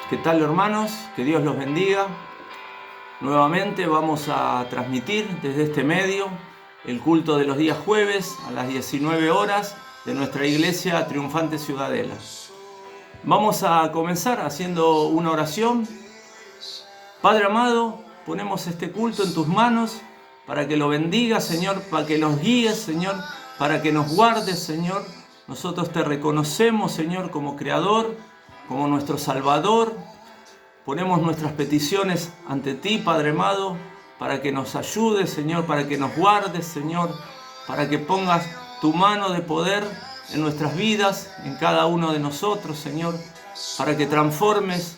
¿Qué tal, hermanos? Que Dios los bendiga. Nuevamente vamos a transmitir desde este medio el culto de los días jueves a las 19 horas de nuestra iglesia Triunfante Ciudadela. Vamos a comenzar haciendo una oración. Padre amado, ponemos este culto en tus manos para que lo bendigas, Señor, para que nos guíes, Señor, para que nos guardes, Señor. Nosotros te reconocemos, Señor, como Creador, como nuestro Salvador. Ponemos nuestras peticiones ante ti, Padre amado, para que nos ayudes, Señor, para que nos guardes, Señor, para que pongas tu mano de poder en nuestras vidas, en cada uno de nosotros, Señor, para que transformes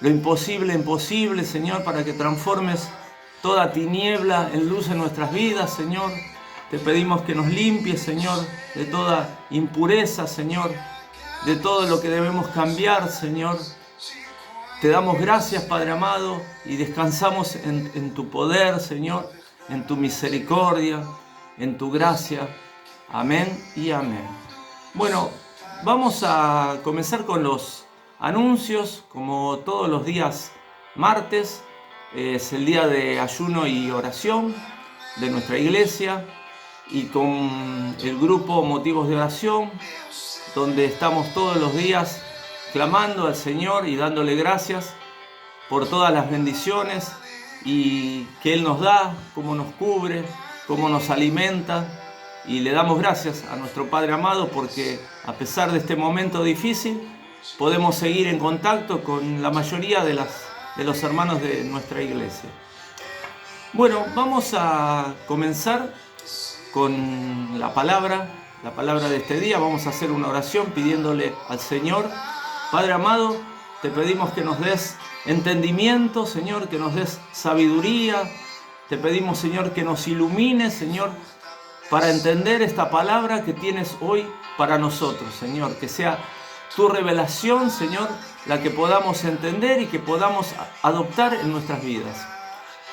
lo imposible en posible, Señor, para que transformes toda tiniebla en luz en nuestras vidas, Señor. Te pedimos que nos limpies, Señor, de toda impureza, Señor, de todo lo que debemos cambiar, Señor. Te damos gracias, Padre amado, y descansamos en tu poder, Señor, en tu misericordia, en tu gracia. Amén y amén. Bueno, vamos a comenzar con los anuncios, como todos los días martes. Es el día de ayuno y oración de nuestra iglesia, y con el grupo Motivos de Oración, donde estamos todos los días clamando al Señor y dándole gracias por todas las bendiciones y que Él nos da, cómo nos cubre, cómo nos alimenta. Y le damos gracias a nuestro Padre amado porque a pesar de este momento difícil podemos seguir en contacto con la mayoría de los hermanos de nuestra iglesia. Bueno, vamos a comenzar con la palabra de este día. Vamos a hacer una oración pidiéndole al Señor. Padre amado, te pedimos que nos des entendimiento, Señor, que nos des sabiduría. Te pedimos, Señor, que nos ilumines, Señor, para entender esta palabra que tienes hoy para nosotros, Señor. Que sea tu revelación, Señor, la que podamos entender y que podamos adoptar en nuestras vidas.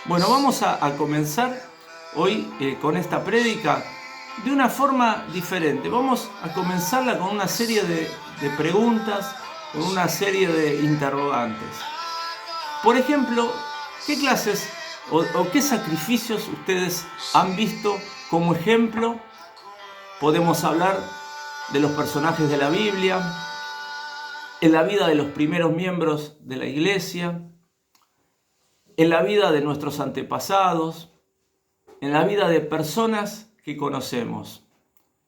Bueno, vamos a comenzar hoy con esta prédica de una forma diferente. Vamos a comenzarla con una serie de preguntas, con una serie de interrogantes. Por ejemplo, ¿qué clases o qué sacrificios ustedes han visto como ejemplo? Podemos hablar de los personajes de la Biblia, en la vida de los primeros miembros de la iglesia, en la vida de nuestros antepasados, en la vida de personas que conocemos.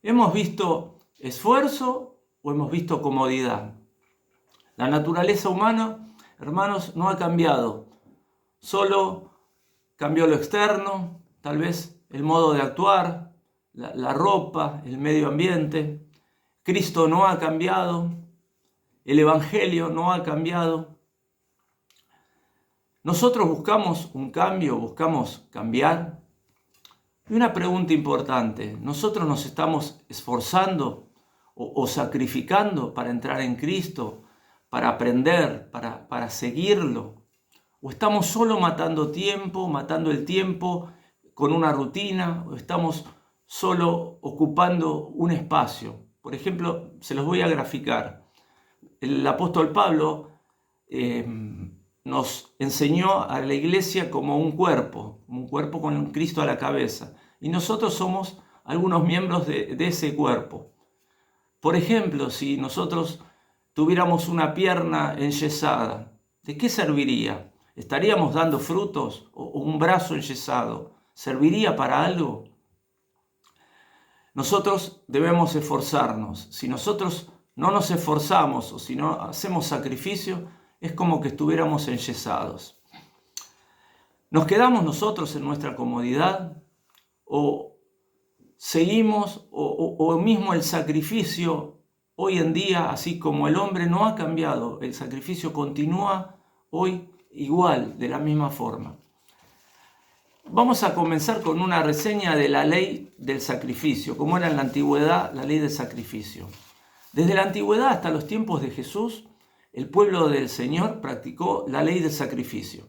¿Hemos visto esfuerzo o hemos visto comodidad? La naturaleza humana, hermanos, no ha cambiado. Solo cambió lo externo, tal vez el modo de actuar, la ropa, el medio ambiente. Cristo no ha cambiado. El Evangelio no ha cambiado. Nosotros buscamos un cambio, buscamos cambiar. Y una pregunta importante, ¿nosotros nos estamos esforzando o sacrificando para entrar en Cristo, para aprender, para seguirlo? ¿O estamos solo matando el tiempo con una rutina? ¿O estamos solo ocupando un espacio? Por ejemplo, se los voy a graficar. El apóstol Pablo nos enseñó a la iglesia como un cuerpo con Cristo a la cabeza. Y nosotros somos algunos miembros de ese cuerpo. Por ejemplo, si nosotros tuviéramos una pierna enyesada, ¿de qué serviría? ¿Estaríamos dando frutos? ¿O un brazo enyesado serviría para algo? Nosotros debemos esforzarnos. Si nosotros no nos esforzamos o si no hacemos sacrificio, es como que estuviéramos enyesados. ¿Nos quedamos nosotros en nuestra comodidad? ¿O seguimos o mismo el sacrificio hoy en día, así como el hombre no ha cambiado, el sacrificio continúa hoy igual, de la misma forma? Vamos a comenzar con una reseña de la ley del sacrificio, como era en la antigüedad la ley del sacrificio. Desde la antigüedad hasta los tiempos de Jesús, el pueblo del Señor practicó la ley del sacrificio.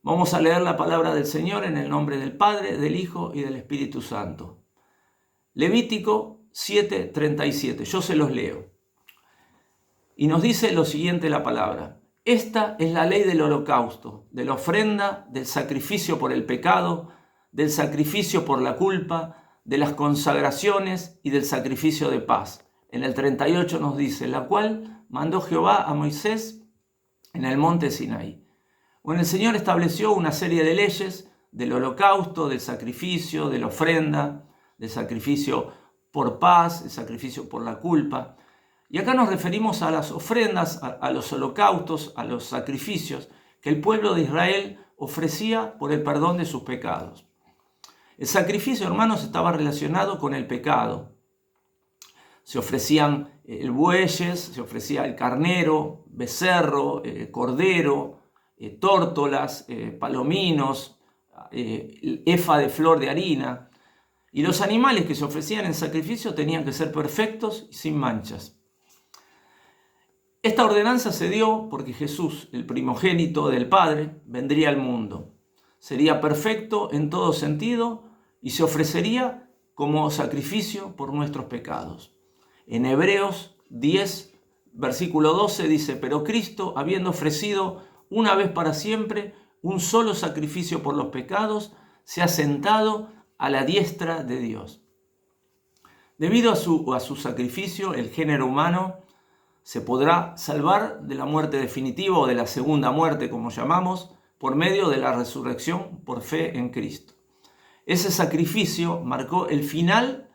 Vamos a leer la palabra del Señor en el nombre del Padre, del Hijo y del Espíritu Santo. Levítico 7:37, yo se los leo. Y nos dice lo siguiente la palabra: esta es la ley del holocausto, de la ofrenda, del sacrificio por el pecado, del sacrificio por la culpa, de las consagraciones y del sacrificio de paz. En el 38 nos dice: la cual mandó Jehová a Moisés en el monte Sinaí. Bueno, el Señor estableció una serie de leyes del holocausto, del sacrificio, de la ofrenda, del sacrificio por paz, el sacrificio por la culpa. Y acá nos referimos a las ofrendas, a los holocaustos, a los sacrificios que el pueblo de Israel ofrecía por el perdón de sus pecados. El sacrificio, hermanos, estaba relacionado con el pecado. Se ofrecían bueyes, se ofrecía el carnero, becerro, cordero, tórtolas, palominos, efa de flor de harina. Y los animales que se ofrecían en sacrificio tenían que ser perfectos y sin manchas. Esta ordenanza se dio porque Jesús, el primogénito del Padre, vendría al mundo. Sería perfecto en todo sentido y se ofrecería como sacrificio por nuestros pecados. En Hebreos 10, versículo 12 dice: pero Cristo, habiendo ofrecido una vez para siempre un solo sacrificio por los pecados, se ha sentado a la diestra de Dios. Debido a su sacrificio, el género humano se podrá salvar de la muerte definitiva o de la segunda muerte, como llamamos, por medio de la resurrección por fe en Cristo. Ese sacrificio marcó el final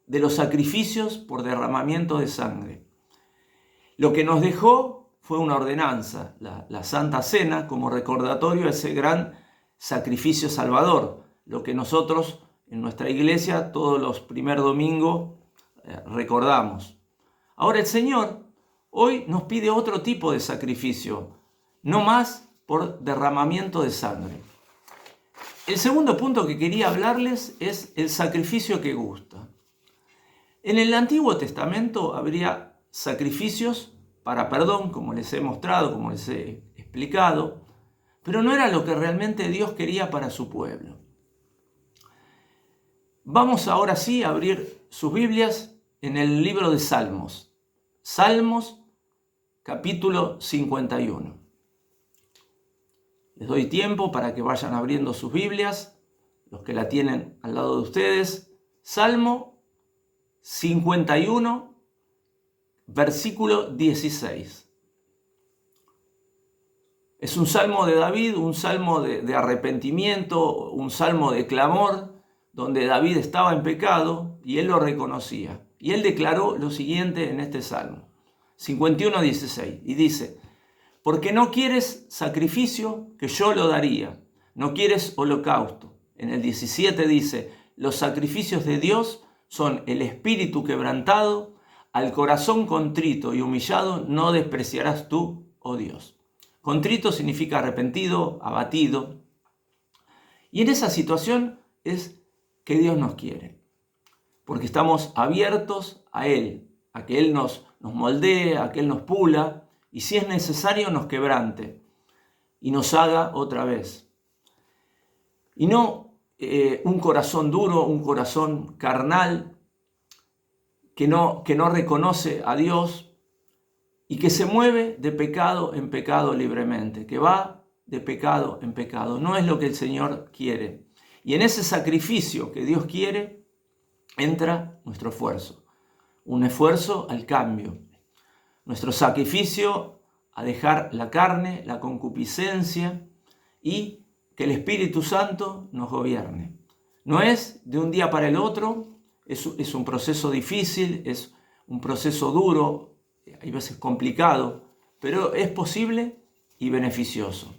de los sacrificios por derramamiento de sangre. Lo que nos dejó fue una ordenanza, la Santa Cena, como recordatorio de ese gran sacrificio salvador, lo que nosotros en nuestra iglesia todos los primeros domingos recordamos. Ahora el Señor hoy nos pide otro tipo de sacrificio, no más por derramamiento de sangre. El segundo punto que quería hablarles es el sacrificio que gusta. En el Antiguo Testamento habría sacrificios para perdón, como les he mostrado, como les he explicado, pero no era lo que realmente Dios quería para su pueblo. Vamos ahora sí a abrir sus Biblias en el libro de Salmos. Salmos capítulo 51. Les doy tiempo para que vayan abriendo sus Biblias, los que la tienen al lado de ustedes. Salmo 51, versículo 16. Es un salmo de David, un salmo de arrepentimiento, un salmo de clamor, donde David estaba en pecado y él lo reconocía. Y él declaró lo siguiente en este salmo, 51:16, y dice: porque no quieres sacrificio, que yo lo daría, no quieres holocausto. En el 17 dice: los sacrificios de Dios son el espíritu quebrantado, al corazón contrito y humillado no despreciarás tú, oh Dios. Contrito significa arrepentido, abatido. Y en esa situación es que Dios nos quiere, porque estamos abiertos a Él, a que Él nos moldee, a que Él nos pula, y si es necesario nos quebrante y nos haga otra vez. Y no un corazón duro, un corazón carnal, que no reconoce a Dios y que se mueve de pecado en pecado libremente, que va de pecado en pecado. No es lo que el Señor quiere. Y en ese sacrificio que Dios quiere entra nuestro esfuerzo, un esfuerzo al cambio. Nuestro sacrificio a dejar la carne, la concupiscencia y que el Espíritu Santo nos gobierne. No es de un día para el otro, es un proceso difícil, es un proceso duro, hay veces complicado, pero es posible y beneficioso.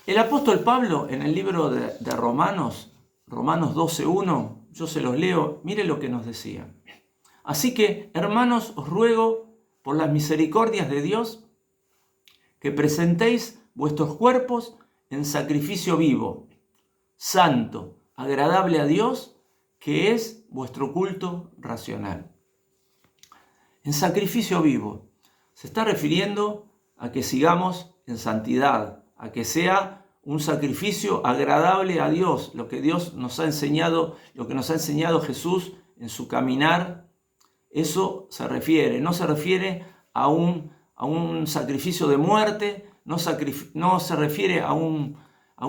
El apóstol Pablo en el libro de Romanos 12:1, yo se los leo, mire lo que nos decía. Así que, hermanos, os ruego por las misericordias de Dios que presentéis vuestros cuerpos en sacrificio vivo, santo, agradable a Dios, que es vuestro culto racional. En sacrificio vivo se está refiriendo a que sigamos en santidad, a que sea un sacrificio agradable a Dios, lo que Dios nos ha enseñado, lo que nos ha enseñado Jesús en su caminar eso se refiere. No se refiere a un sacrificio de muerte, no se refiere a un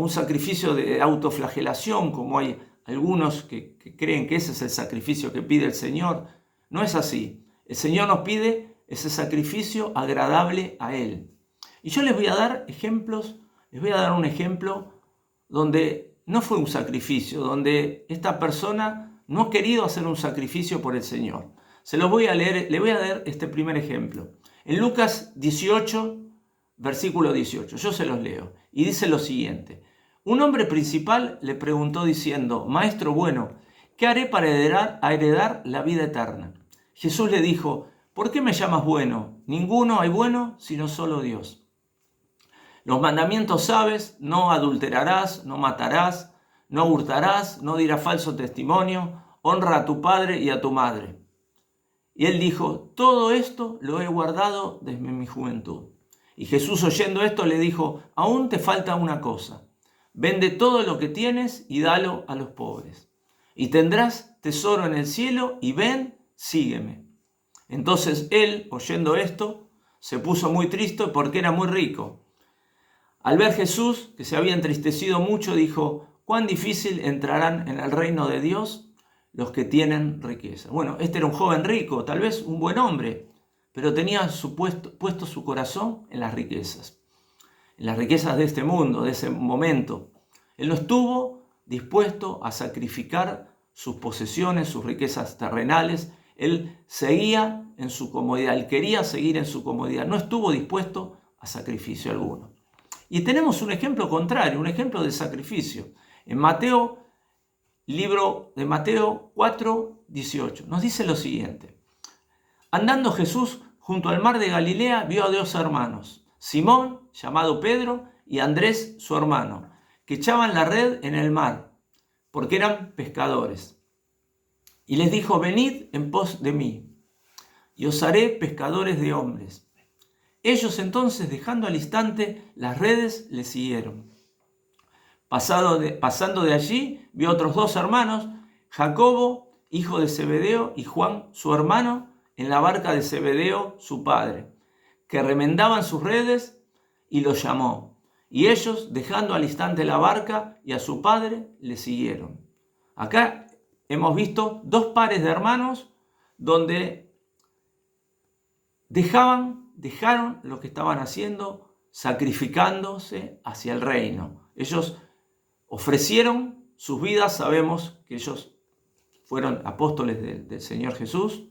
sacrificio de autoflagelación, como hay algunos que creen que ese es el sacrificio que pide el Señor. No es así. El Señor nos pide ese sacrificio agradable a Él. Y yo les voy a dar ejemplos, les voy a dar un ejemplo donde no fue un sacrificio, donde esta persona no ha querido hacer un sacrificio por el Señor. Se los voy a leer, le voy a dar este primer ejemplo. En Lucas 18, versículo 18, yo se los leo, y dice lo siguiente. Un hombre principal le preguntó diciendo, Maestro bueno, ¿qué haré para heredar la vida eterna? Jesús le dijo, ¿por qué me llamas bueno? Ninguno hay bueno sino solo Dios. Los mandamientos sabes, no adulterarás, no matarás, no hurtarás, no dirás falso testimonio, honra a tu padre y a tu madre. Y él dijo, todo esto lo he guardado desde mi juventud. Y Jesús oyendo esto le dijo, aún te falta una cosa, vende todo lo que tienes y dalo a los pobres. Y tendrás tesoro en el cielo y ven, sígueme. Entonces él, oyendo esto, se puso muy triste porque era muy rico. Al ver Jesús, que se había entristecido mucho, dijo, cuán difícil entrarán en el reino de Dios los que tienen riqueza. Bueno, este era un joven rico, tal vez un buen hombre, pero tenía puesto su corazón en las riquezas de este mundo, de ese momento. Él no estuvo dispuesto a sacrificar sus posesiones, sus riquezas terrenales. Él seguía en su comodidad, él quería seguir en su comodidad, no estuvo dispuesto a sacrificio alguno. Y tenemos un ejemplo contrario, un ejemplo de sacrificio. En Mateo, libro de Mateo 4, 18, nos dice lo siguiente. Andando Jesús junto al mar de Galilea, vio a dos hermanos, Simón, llamado Pedro, y Andrés, su hermano, que echaban la red en el mar, porque eran pescadores. Y les dijo, venid en pos de mí, y os haré pescadores de hombres. Ellos entonces, dejando al instante las redes, le siguieron. Pasando de allí, vio otros dos hermanos, Jacobo, hijo de Zebedeo, y Juan, su hermano, en la barca de Zebedeo, su padre, que remendaban sus redes, y los llamó. Y ellos, dejando al instante la barca y a su padre, le siguieron. Acá hemos visto dos pares de hermanos donde dejaron lo que estaban haciendo, sacrificándose hacia el reino. Ellos ofrecieron sus vidas, sabemos que ellos fueron apóstoles del Señor Jesús,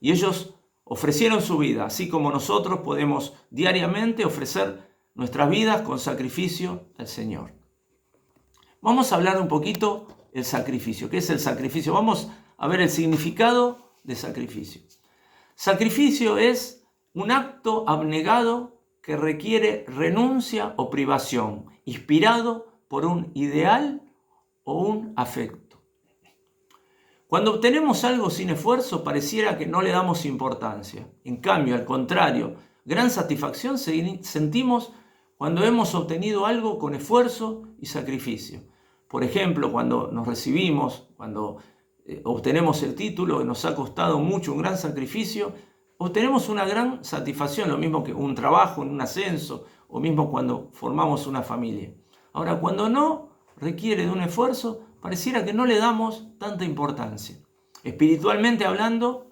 y ellos ofrecieron su vida, así como nosotros podemos diariamente ofrecer nuestras vidas con sacrificio al Señor. Vamos a hablar un poquito del sacrificio. ¿Qué es el sacrificio? Vamos a ver el significado de sacrificio. Sacrificio es un acto abnegado que requiere renuncia o privación, inspirado por un ideal o un afecto. Cuando obtenemos algo sin esfuerzo, pareciera que no le damos importancia. En cambio, al contrario, gran satisfacción sentimos cuando hemos obtenido algo con esfuerzo y sacrificio. Por ejemplo, cuando nos recibimos, cuando obtenemos el título que nos ha costado mucho, un gran sacrificio, obtenemos una gran satisfacción, lo mismo que un trabajo, un ascenso, o mismo cuando formamos una familia. Ahora, cuando no requiere de un esfuerzo, pareciera que no le damos tanta importancia. Espiritualmente hablando,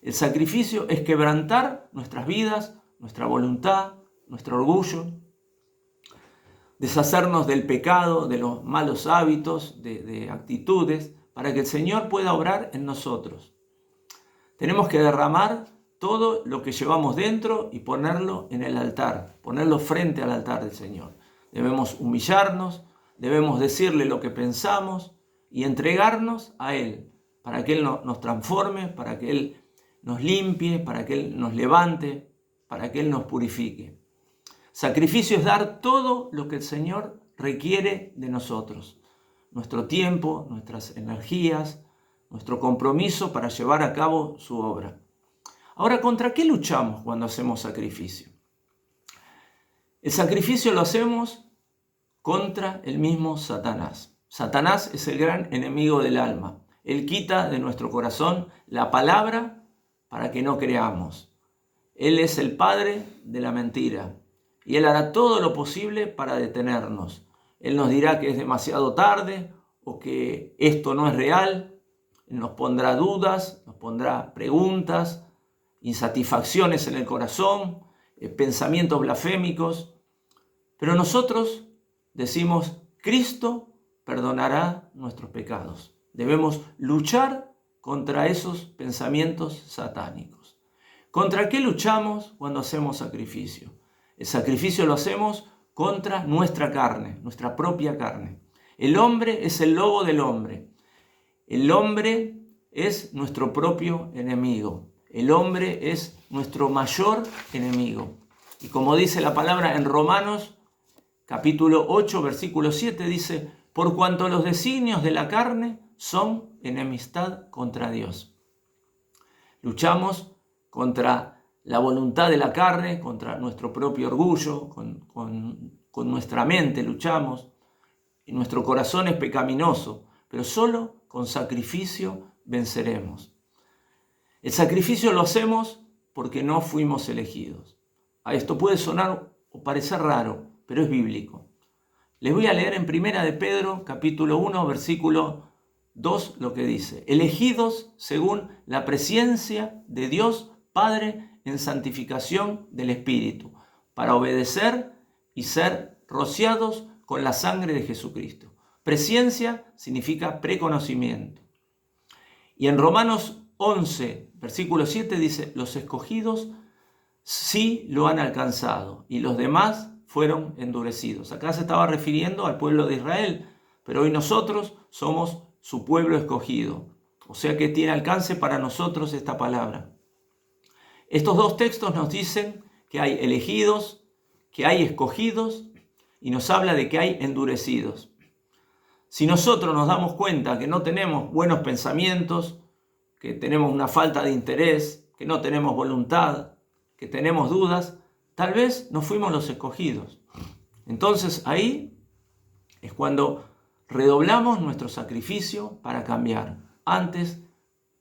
el sacrificio es quebrantar nuestras vidas, nuestra voluntad, nuestro orgullo, deshacernos del pecado, de los malos hábitos, de actitudes, para que el Señor pueda obrar en nosotros. Tenemos que derramar todo lo que llevamos dentro y ponerlo en el altar, ponerlo frente al altar del Señor. Debemos humillarnos, debemos decirle lo que pensamos y entregarnos a Él, para que Él nos transforme, para que Él nos limpie, para que Él nos levante, para que Él nos purifique. Sacrificio es dar todo lo que el Señor requiere de nosotros. Nuestro tiempo, nuestras energías, nuestro compromiso para llevar a cabo su obra. Ahora, ¿contra qué luchamos cuando hacemos sacrificio? El sacrificio lo hacemos contra el mismo Satanás. Satanás es el gran enemigo del alma. Él quita de nuestro corazón la palabra para que no creamos. Él es el padre de la mentira y Él hará todo lo posible para detenernos. Él nos dirá que es demasiado tarde o que esto no es real. Él nos pondrá dudas, nos pondrá preguntas, insatisfacciones en el corazón, pensamientos blasfémicos. Pero nosotros decimos, Cristo perdonará nuestros pecados. Debemos luchar contra esos pensamientos satánicos. ¿Contra qué luchamos cuando hacemos sacrificio? El sacrificio lo hacemos contra nuestra carne, nuestra propia carne. El hombre es el lobo del hombre. El hombre es nuestro propio enemigo. El hombre es nuestro mayor enemigo. Y como dice la palabra en Romanos, capítulo 8, versículo 7, dice, por cuanto los designios de la carne son enemistad contra Dios. Luchamos contra la voluntad de la carne, contra nuestro propio orgullo, con nuestra mente luchamos. Y nuestro corazón es pecaminoso, pero solo con sacrificio venceremos. El sacrificio lo hacemos porque no fuimos elegidos. A esto puede sonar o parecer raro, pero es bíblico. Les voy a leer en 1 de Pedro, capítulo 1, versículo 2, lo que dice. Elegidos según la presciencia de Dios Padre en santificación del Espíritu, para obedecer y ser rociados con la sangre de Jesucristo. Presciencia significa preconocimiento. Y en Romanos 11, versículo 7 dice, los escogidos sí lo han alcanzado y los demás fueron endurecidos. Acá se estaba refiriendo al pueblo de Israel, pero hoy nosotros somos su pueblo escogido. O sea que tiene alcance para nosotros esta palabra. Estos dos textos nos dicen que hay elegidos, que hay escogidos y nos habla de que hay endurecidos. Si nosotros nos damos cuenta que no tenemos buenos pensamientos, que tenemos una falta de interés, que no tenemos voluntad, que tenemos dudas, tal vez no fuimos los escogidos. Entonces ahí es cuando redoblamos nuestro sacrificio para cambiar. Antes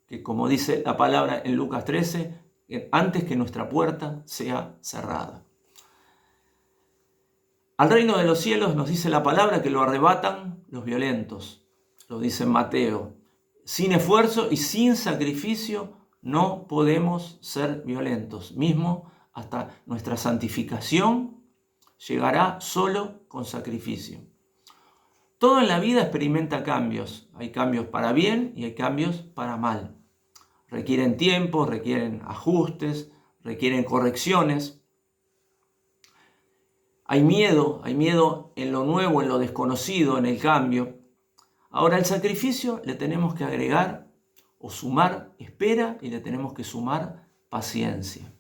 que, como dice la palabra en Lucas 13, antes que nuestra puerta sea cerrada. Al reino de los cielos nos dice la palabra que lo arrebatan los violentos. Lo dice en Mateo. Sin esfuerzo y sin sacrificio no podemos ser violentos. Mismo hasta nuestra santificación llegará solo con sacrificio. Todo en la vida experimenta cambios. Hay cambios para bien y hay cambios para mal. Requieren tiempo, requieren ajustes, requieren correcciones. Hay miedo en lo nuevo, en lo desconocido, en el cambio. Ahora al sacrificio le tenemos que agregar o sumar espera y le tenemos que sumar paciencia.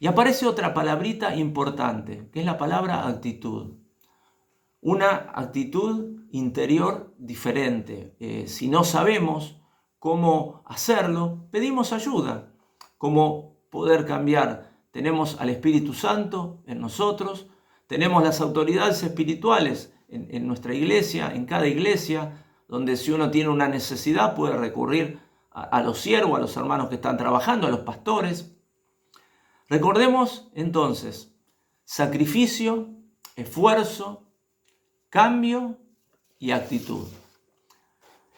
Y aparece otra palabrita importante, que es la palabra actitud. Una actitud interior diferente. Si no sabemos cómo hacerlo, pedimos ayuda. Cómo poder cambiar. Tenemos al Espíritu Santo en nosotros, tenemos las autoridades espirituales en nuestra iglesia, en cada iglesia, donde si uno tiene una necesidad puede recurrir a los siervos, a los hermanos que están trabajando, a los pastores. Recordemos entonces, sacrificio, esfuerzo, cambio y actitud.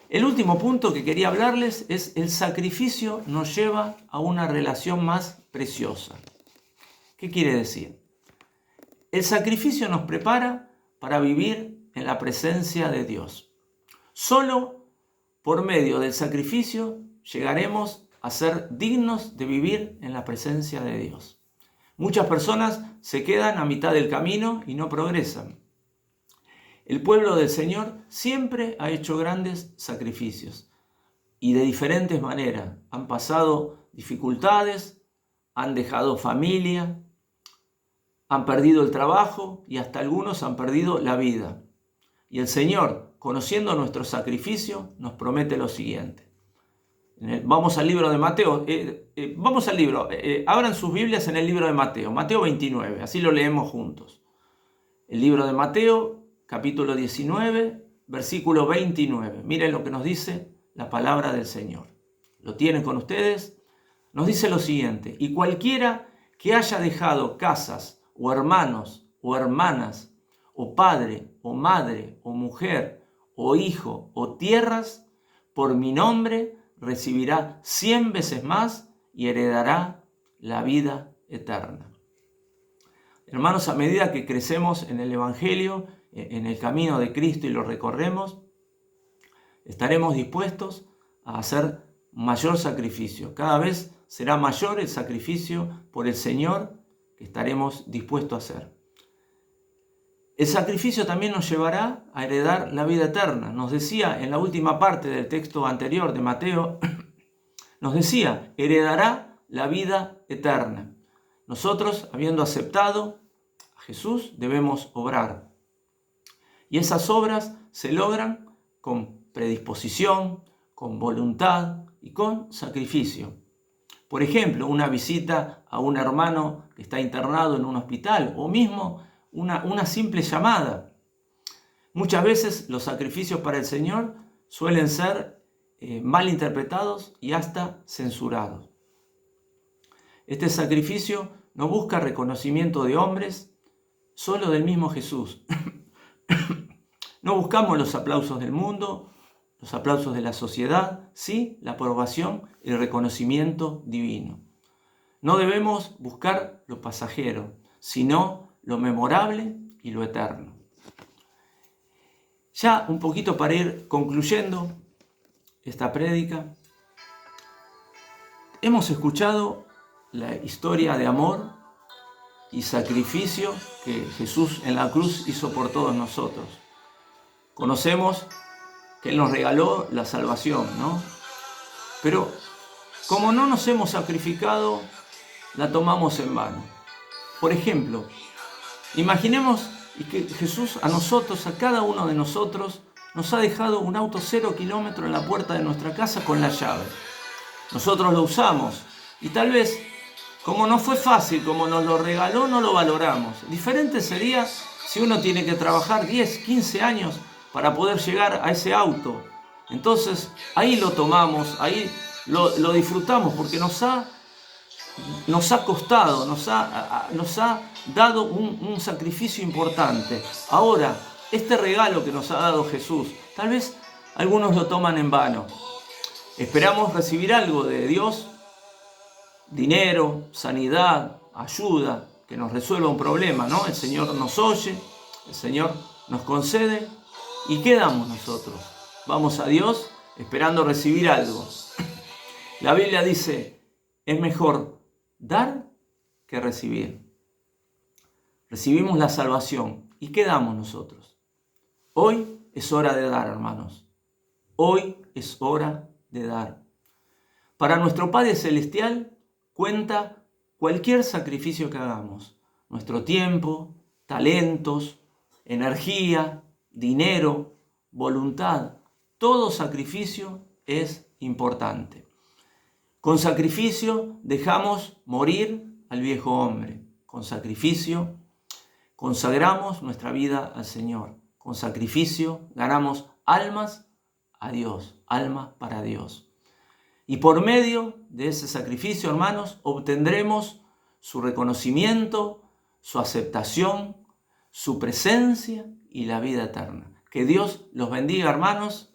El último punto que quería hablarles es el sacrificio nos lleva a una relación más preciosa. ¿Qué quiere decir? El sacrificio nos prepara para vivir en la presencia de Dios. Solo por medio del sacrificio llegaremos a ser dignos de vivir en la presencia de Dios. Muchas personas se quedan a mitad del camino y no progresan. El pueblo del Señor siempre ha hecho grandes sacrificios y de diferentes maneras. Han pasado dificultades, han dejado familia, han perdido el trabajo y hasta algunos han perdido la vida. Y el Señor, conociendo nuestro sacrificio, nos promete lo siguiente. Vamos al libro de Mateo. Abran sus Biblias en el libro de Mateo, Mateo 29, así lo leemos juntos. El libro de Mateo, capítulo 19, versículo 29. Miren lo que nos dice la palabra del Señor. ¿Lo tienen con ustedes? nos dice lo siguiente: y cualquiera que haya dejado casas, o hermanos, o hermanas, o padre, o madre, o mujer, o hijo, o tierras, por mi nombre, recibirá 100 veces más y heredará la vida eterna. Hermanos, a medida que crecemos en el Evangelio, en el camino de Cristo y lo recorremos, estaremos dispuestos a hacer mayor sacrificio. Cada vez será mayor el sacrificio por el Señor que estaremos dispuestos a hacer. El sacrificio también nos llevará a heredar la vida eterna. Nos decía en la última parte del texto anterior de Mateo, nos decía, heredará la vida eterna. Nosotros, habiendo aceptado a Jesús, debemos obrar. Y esas obras se logran con predisposición, con voluntad y con sacrificio. Por ejemplo, una visita a un hermano que está internado en un hospital, o mismo una simple llamada. Muchas veces los sacrificios para el Señor suelen ser mal interpretados y hasta censurados. Este sacrificio no busca reconocimiento de hombres, solo del mismo Jesús. No buscamos los aplausos del mundo, los aplausos de la sociedad, sí la aprobación y el reconocimiento divino. No debemos buscar lo pasajero, sino lo memorable y lo eterno. Ya un poquito para ir concluyendo esta prédica, hemos escuchado la historia de amor y sacrificio que Jesús en la cruz hizo por todos nosotros. Conocemos que Él nos regaló la salvación, ¿no? Pero como no nos hemos sacrificado, la tomamos en vano. Por ejemplo, imaginemos que Jesús a nosotros, a cada uno de nosotros, nos ha dejado un auto 0 kilómetros en la puerta de nuestra casa con la llave. Nosotros lo usamos y tal vez, como no fue fácil, como nos lo regaló, no lo valoramos. Diferente sería si uno tiene que trabajar 10, 15 años para poder llegar a ese auto. Entonces ahí lo tomamos, ahí lo disfrutamos porque nos ha costado, nos ha dado un sacrificio importante. Ahora, este regalo que nos ha dado Jesús, tal vez algunos lo toman en vano. Esperamos recibir algo de Dios, dinero, sanidad, ayuda, que nos resuelva un problema, ¿no? El Señor nos oye, el Señor nos concede. ¿Y qué damos nosotros? Vamos a Dios esperando recibir algo. La Biblia dice, es mejor dar que recibir. Recibimos la salvación. ¿Y qué damos nosotros? Hoy es hora de dar, hermanos. Hoy es hora de dar. Para nuestro Padre Celestial cuenta cualquier sacrificio que hagamos. Nuestro tiempo, talentos, energía, dinero, voluntad. Todo sacrificio es importante. Con sacrificio dejamos morir al viejo hombre. Con sacrificio consagramos nuestra vida al Señor. Con sacrificio ganamos almas a Dios, almas para Dios. Y por medio de ese sacrificio, hermanos, obtendremos su reconocimiento, su aceptación, su presencia y la vida eterna. Que Dios los bendiga, hermanos.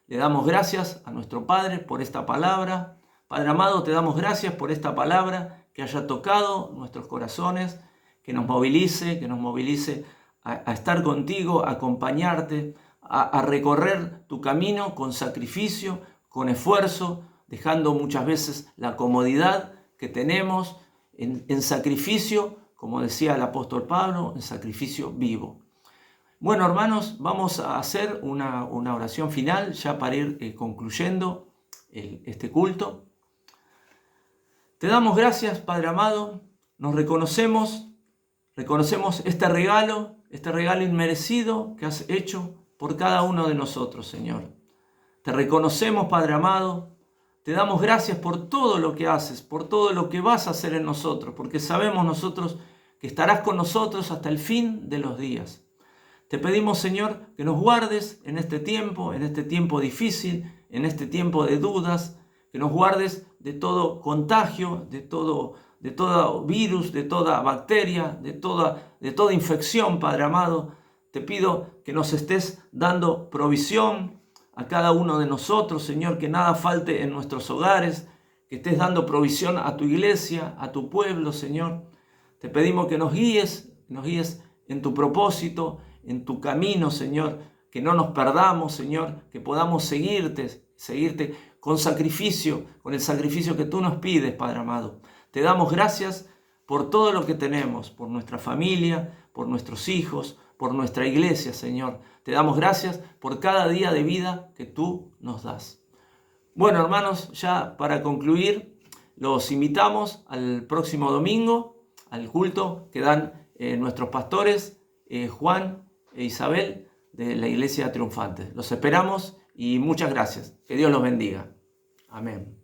Le damos gracias a nuestro Padre por esta palabra. Padre amado, te damos gracias por esta palabra que haya tocado nuestros corazones, que nos movilice a estar contigo, a acompañarte, a recorrer tu camino con sacrificio, con esfuerzo, dejando muchas veces la comodidad que tenemos en sacrificio, como decía el apóstol Pablo, en sacrificio vivo. Bueno, hermanos, vamos a hacer una oración final ya para ir concluyendo este culto. Te damos gracias, Padre amado, nos reconocemos este regalo inmerecido que has hecho por cada uno de nosotros, Señor. Te reconocemos, Padre amado, te damos gracias por todo lo que haces, por todo lo que vas a hacer en nosotros, porque sabemos nosotros que estarás con nosotros hasta el fin de los días. Te pedimos, Señor, que nos guardes en este tiempo difícil, en este tiempo de dudas, que nos guardes de todo contagio, de todo virus, de toda bacteria, de toda infección, Padre amado. Te pido que nos estés dando provisión a cada uno de nosotros, Señor, que nada falte en nuestros hogares, que estés dando provisión a tu iglesia, a tu pueblo, Señor. Te pedimos que nos guíes en tu propósito, en tu camino, Señor, que no nos perdamos, Señor, que podamos seguirte con sacrificio, con el sacrificio que tú nos pides, Padre amado. Te damos gracias por todo lo que tenemos, por nuestra familia, por nuestros hijos, por nuestra iglesia, Señor. Te damos gracias por cada día de vida que tú nos das. Bueno, hermanos, ya para concluir, los invitamos al próximo domingo, al culto que dan nuestros pastores, Juan e Isabel, de la Iglesia Triunfante. Los esperamos y muchas gracias. Que Dios los bendiga. Amén.